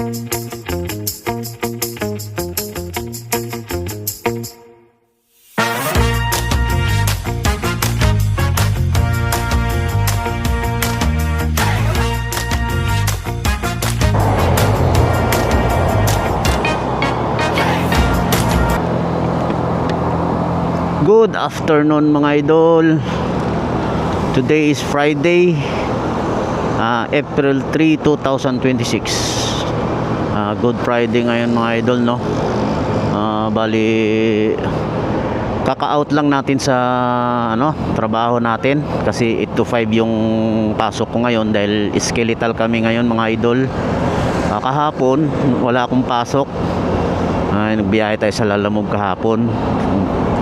Good afternoon mga idol. Today is Friday, April 3, 2026. Good Friday ngayon mga idol, no? Bali kaka-out lang natin sa trabaho natin kasi 8 to 5 yung pasok ko ngayon dahil skeletal kami ngayon mga idol. Kahapon wala akong pasok. Nagbiyahe tayo sa Lalamog kahapon.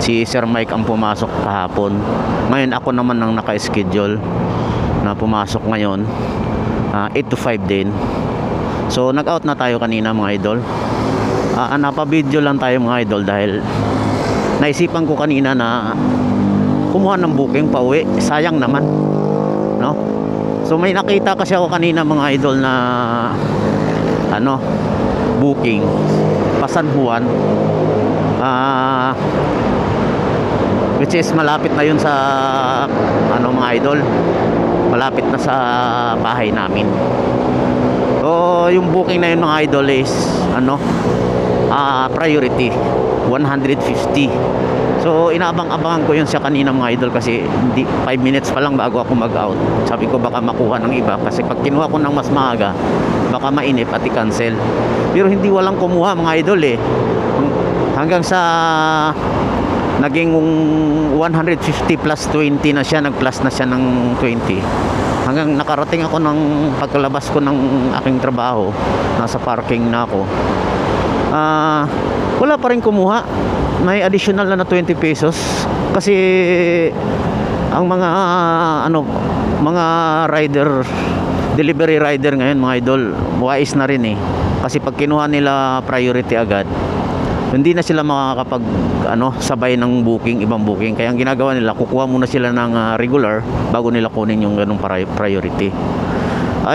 Si Sir Mike ang pumasok kahapon. Ngayon ako naman ang naka-schedule na pumasok ngayon, 8 to 5 din. So nag-out na tayo kanina mga idol. Napa-video lang tayo mga idol dahil naisipan ko kanina na kumuha ng booking pauwi. Sayang naman, no? So may nakita kasi ako kanina mga idol na booking pa San Juan, which is malapit na yun sa mga idol, malapit na sa bahay namin. So yung booking na yun mga idol is priority 150. So inaabang-abangan ko yun siya kanina mga idol kasi 5 minutes pa lang bago ako mag-out. Sabi ko baka makuha ng iba kasi pag kinuha ko ng mas maaga baka mainip at i-cancel. Pero hindi walang kumuha mga idol hanggang sa naging 150 plus 20 na siya, nag-plus na siya ng 20 hanggang nakarating ako ng pagkalabas ko ng aking trabaho. Nasa parking na ako. Wala pa rin kumuha. May additional na 20 pesos kasi ang mga rider, delivery rider ngayon mga idol, wais na rin kasi pag kinuha nila priority agad, hindi na sila makakapag sabay ng booking, ibang booking. Kaya ang ginagawa nila, kukuha muna sila ng regular bago nila kunin yung ganung priority.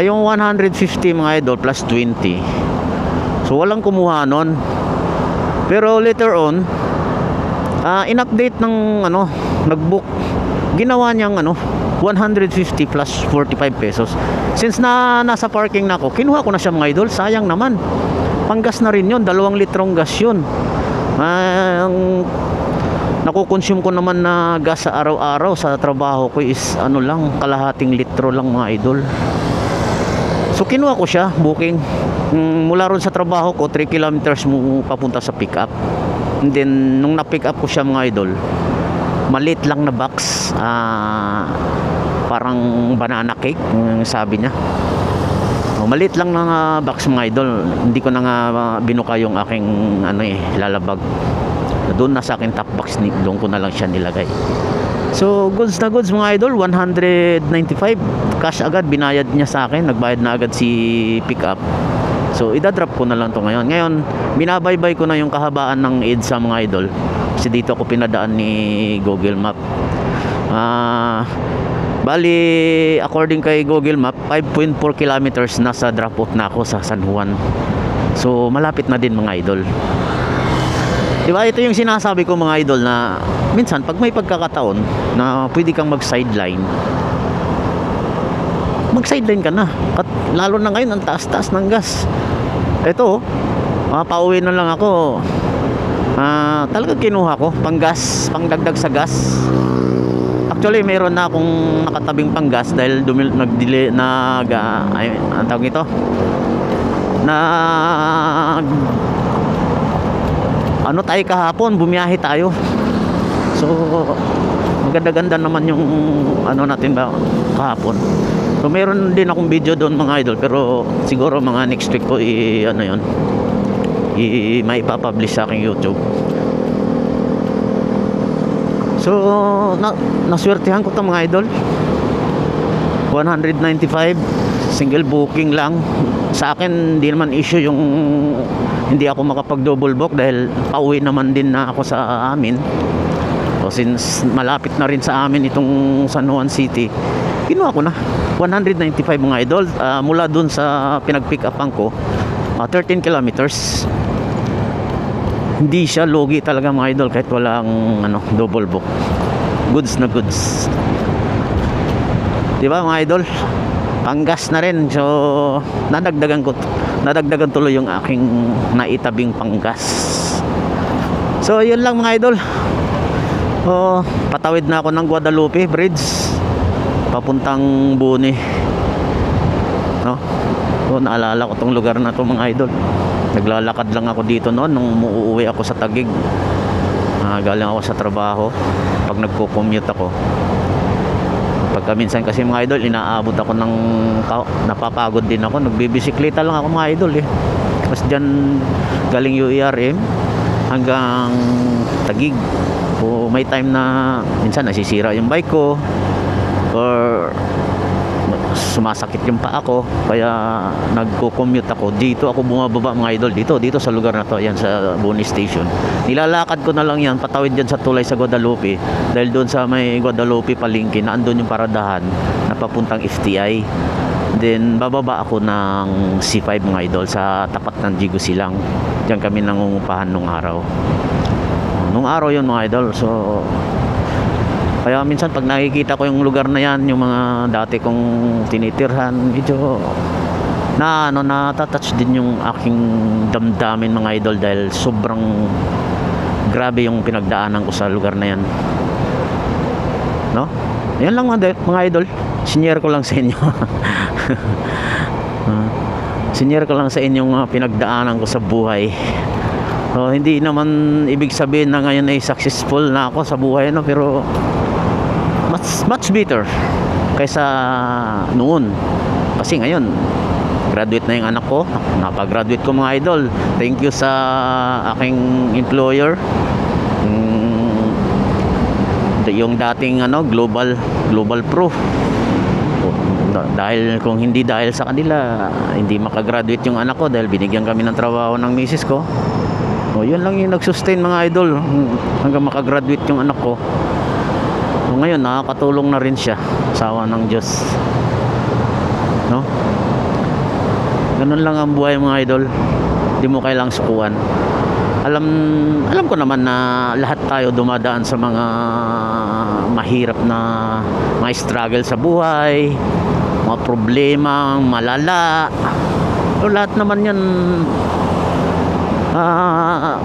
Yung 150 mga idol plus 20, so walang kumuha nun. Pero later on, in-update ng nag-book, ginawa niyang 150 plus 45 pesos. Since nasa parking na ako, kinuha ko na siya mga idol. Sayang naman, panggas na rin yun, 2 litrong gas yun. Nakukonsume ko naman na gas sa araw-araw sa trabaho ko is kalahating litro lang mga idol. So kinuha ko siya, booking. Mula ron sa trabaho ko 3 kilometers mo papunta sa pick up. And then nung na-pick up ko siya mga idol, maliit lang na box, parang banana cake sabi niya. Maliit lang na box mga idol. Hindi ko na nga binuka yung aking lalabag. Doon na sa akin top box, doon ko na lang siya nilagay. So goods na goods mga idol, 195 cash agad binayad niya sa akin. Nagbayad na agad si pick up. So idadrop ko na lang to ngayon. Ngayon binabaybay ko na yung kahabaan ng EDSA mga idol kasi dito ako pinadaan ni Google Map. Bali according kay Google Map, 5.4 kilometers nasa drop off na ako sa San Juan. So malapit na din mga idol. Diba, ito yung sinasabi ko mga idol na minsan pag may pagkakataon na pwede kang mag-sideline, mag-sideline ka na. At lalo na ngayon ang taas-taas ng gas. Ito, pauwi na lang ako. Talaga kinuha ko panggas, pangdagdag sa gas. Actually meron na akong nakatabing panggas dahil nag-delay ang tawag ito, tayo kahapon, bumiyahe tayo. So maganda-ganda naman yung natin ba kahapon. So meron din akong video doon mga idol, pero siguro mga next week ko may ipapublish sa aking YouTube. So naswertihan ko 'to mga idol. 195 single booking lang. Sa akin hindi naman issue yung hindi ako makapag double book dahil pauwi naman din na ako sa amin. So since malapit na rin sa amin itong San Juan City, kinuha ko na 195 mga idol. Mula dun sa pinag-pick upan ko 13 kilometers. Hindi siya logi talaga mga idol kahit walang double book. Goods na goods. Diba mga idol? Panggas na rin. So nadagdagan tuloy yung aking naitabing panggas. So yun lang mga idol. Patawid na ako ng Guadalupe Bridge papuntang Buni. Naalala ko tong lugar na to mga idol. Naglalakad lang ako dito noon nung uuwi ako sa Taguig. Galing ako sa trabaho. Pag nagko-commute ako, pagka minsan kasi mga idol, inaabot ako ng napapagod din ako. Nagbibisikleta lang ako mga idol Tapos dyan galing UERM hanggang Taguig. May time na minsan nasisira yung bike ko or sumasakit yung paa ko, kaya nagko-commute ako. Dito ako bumababa mga idol, dito sa lugar na to, yan sa Boni Station. Nilalakad ko na lang yan, patawid dyan sa tulay sa Guadalupe, dahil doon sa may Guadalupe palengke na andun yung paradahan na papuntang FTI. Then bababa ako ng C5 mga idol sa tapat ng Jigo Silang. Diyan kami nangungupahan nung araw yun mga idol. So kaya minsan pag nakikita ko yung lugar na yan, yung mga dati kong tinitirhan, medyo natatouch din yung aking damdamin mga idol, dahil sobrang grabe yung pinagdaanan ko sa lugar na yan. Yan lang mga idol, sinyer ko lang sa inyo. Sinyer ko lang sa inyo yung pinagdaanan ko sa buhay. Hindi naman ibig sabihin na ngayon ay successful na ako sa buhay pero much better kaysa noon. Kasi ngayon graduate na yung anak ko, napag-graduate ko mga idol. Thank you sa aking employer, yung dating global proof. Dahil kung hindi dahil sa kanila, hindi makagraduate yung anak ko, dahil binigyan kami ng trabaho ng misis ko. Yun lang yung nag-sustain mga idol hanggang makagraduate yung anak ko. Ngayon nakakatulong na rin siya, asawa ng Diyos. Ganun lang ang buhay mga idol. Hindi mo kailang sukuan. Alam ko naman na lahat tayo dumadaan sa mga mahirap na mga struggle sa buhay, mga problema malala. Lahat naman yan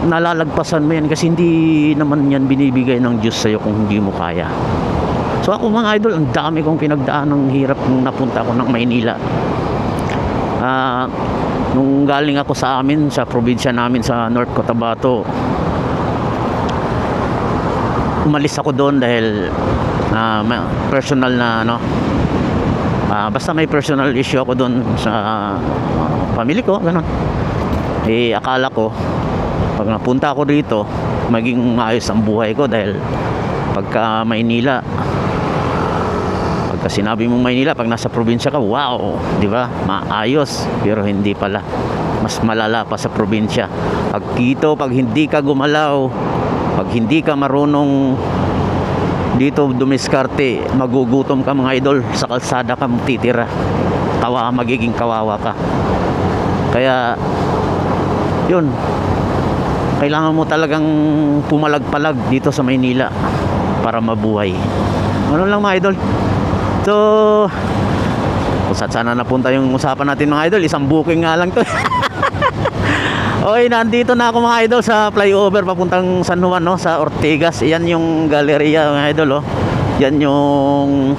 nalalagpasan mo yan, kasi hindi naman yan binibigay ng Diyos sa'yo kung hindi mo kaya. So ako mga idol, ang dami kong pinagdaan ng hirap nung napunta ako ng Maynila. Nung galing ako sa amin, sa probinsya namin sa North Cotabato, umalis ako doon dahil personal na basta may personal issue ako doon sa family ko, ganun. Akala ko pag napunta ako dito maging maayos ang buhay ko, dahil pagka Maynila, pagka sinabi mong Maynila, pag nasa probinsya ka, wow, di ba, maayos. Pero hindi pala, mas malala pa sa probinsya. Pag dito, pag hindi ka gumalaw, pag hindi ka marunong dito dumiskarte, magugutom ka mga idol. Sa kalsada ka titira, magiging kawawa ka. Kaya yun, kailangan mo talagang pumalag-palag dito sa Maynila para mabuhay. Ano lang mga idol. So kung saan sana napunta yung usapan natin mga idol, isang booking nga lang to. Okay, nandito na ako mga idol sa flyover papuntang San Juan, sa Ortigas. Yan yung galleria mga idol. Yan yung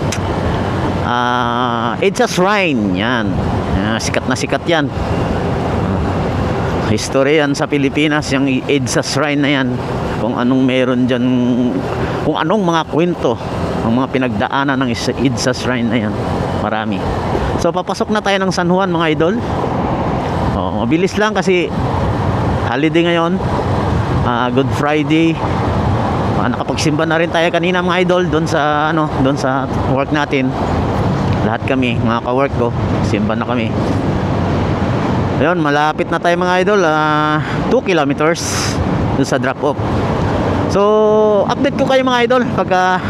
EDSA Shrine. Yan, sikat na sikat yan. History yan sa Pilipinas, yung EDSA Shrine na yan. Kung anong meron dyan, kung anong mga kwento, ang mga pinagdaanan ng EDSA Shrine na yan, marami. So papasok na tayo ng San Juan mga idol. Mabilis lang kasi holiday ngayon, Good Friday. Nakapagsimba na rin tayo kanina mga idol doon sa work natin. Lahat kami, mga ka-work ko, simba na kami. Ayun, malapit na tayo mga idol. 2 kilometers doon sa drop off. So update ko kayo mga idol pagka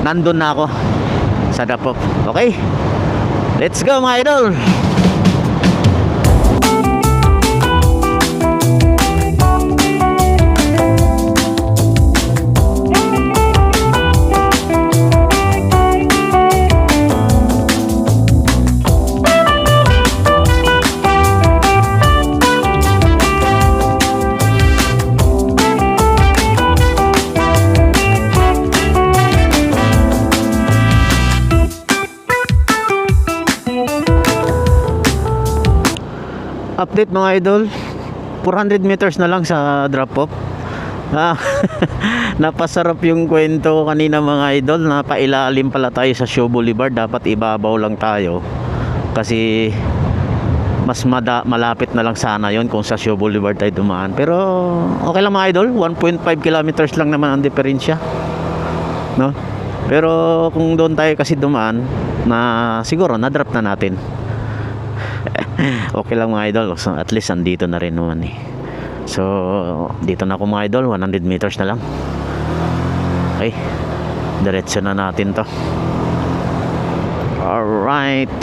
nandun na ako sa drop off. Okay, let's go mga idol. Update mga idol, 400 meters na lang sa drop off. Ah, napasarap yung kwento kanina mga idol, napailalim pala tayo sa Shaw Boulevard, dapat ibabaw lang tayo kasi mas malapit na lang sana yon kung sa Shaw Boulevard tayo dumaan. Pero okay lang mga idol, 1.5 kilometers lang naman ang diferensya, no? Pero kung doon tayo kasi dumaan, na siguro na-drop na natin. Okay lang mga idol, so, at least andito na rin naman eh. So dito na ako mga idol, 100 meters na lang. Okay, diretso na natin to. Alright.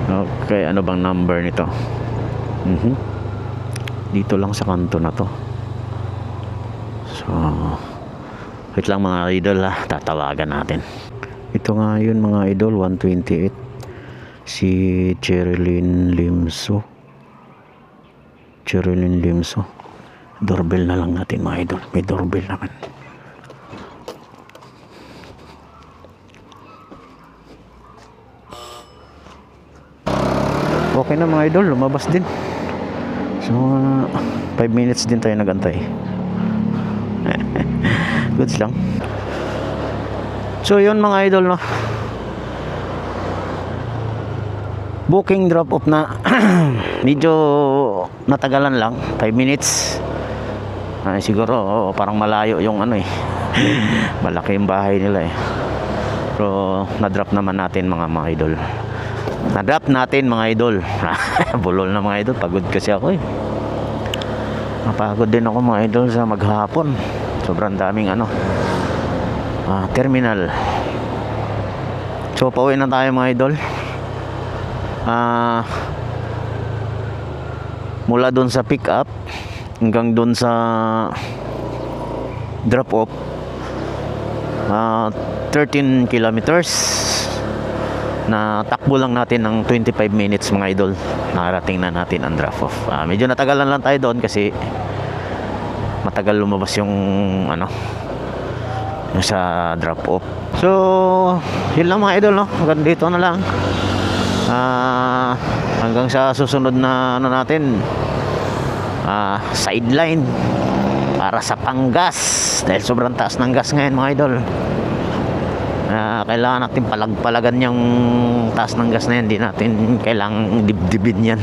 Okay, ano bang number nito? Dito lang sa kanto na to. So wait lang mga idol ha, tatawagan natin. Ito nga yun mga idol, 128. Si Cherilyn Limso. Cherilyn Limso. Doorbell na lang natin mga idol. May doorbell naman. Okay na mga idol, lumabas din. So 5 minutes din tayo nagantay. Goods lang. So yun mga idol, no, booking drop off na. Medyo natagalan lang, 5 minutes. Ay, siguro parang malayo yung ano eh. Malaki yung bahay nila eh. Pero na-drop naman natin mga idol. Na-drop natin mga idol. Bulol na mga idol, pagod kasi ako eh. Napagod din ako mga idol sa maghapon. Sobrang daming ano, terminal. So pauwi na tayo mga idol. Mula doon sa pick up hanggang doon sa drop off, 13 kilometers na takbo lang natin ng 25 minutes mga idol. Nakarating na natin ang drop off. Medyo natagalan lang tayo doon kasi matagal lumabas yung ano, yung sa drop off. So yun lang mga idol, no, hanggang dito na lang. Hanggang sa susunod na ano natin, sideline para sa panggas, dahil sobrang taas ng gas ngayon mga idol. Kailangan natin palagpalagan yung taas ng gas na yan. Hindi natin kailangang dibdibin yan.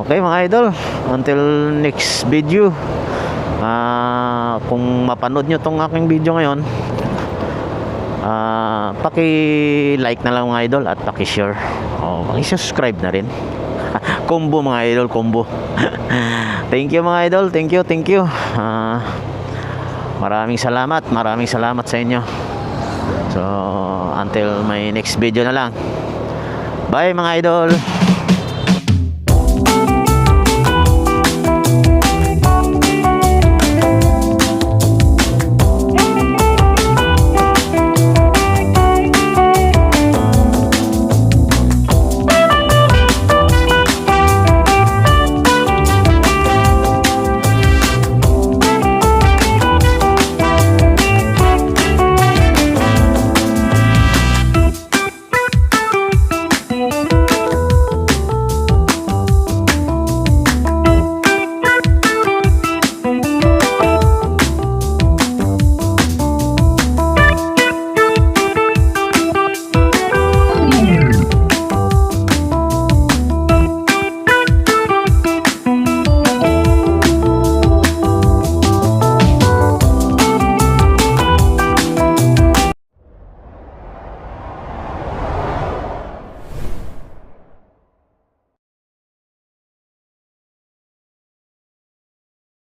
Okay mga idol, until next video. Kung mapanood nyo tong aking video ngayon, paki-like na lang mga idol at paki-share. Paki-subscribe na rin. Combo mga idol, combo. Thank you mga idol, thank you. Maraming salamat sa inyo. So until my next video na lang. Bye mga idol.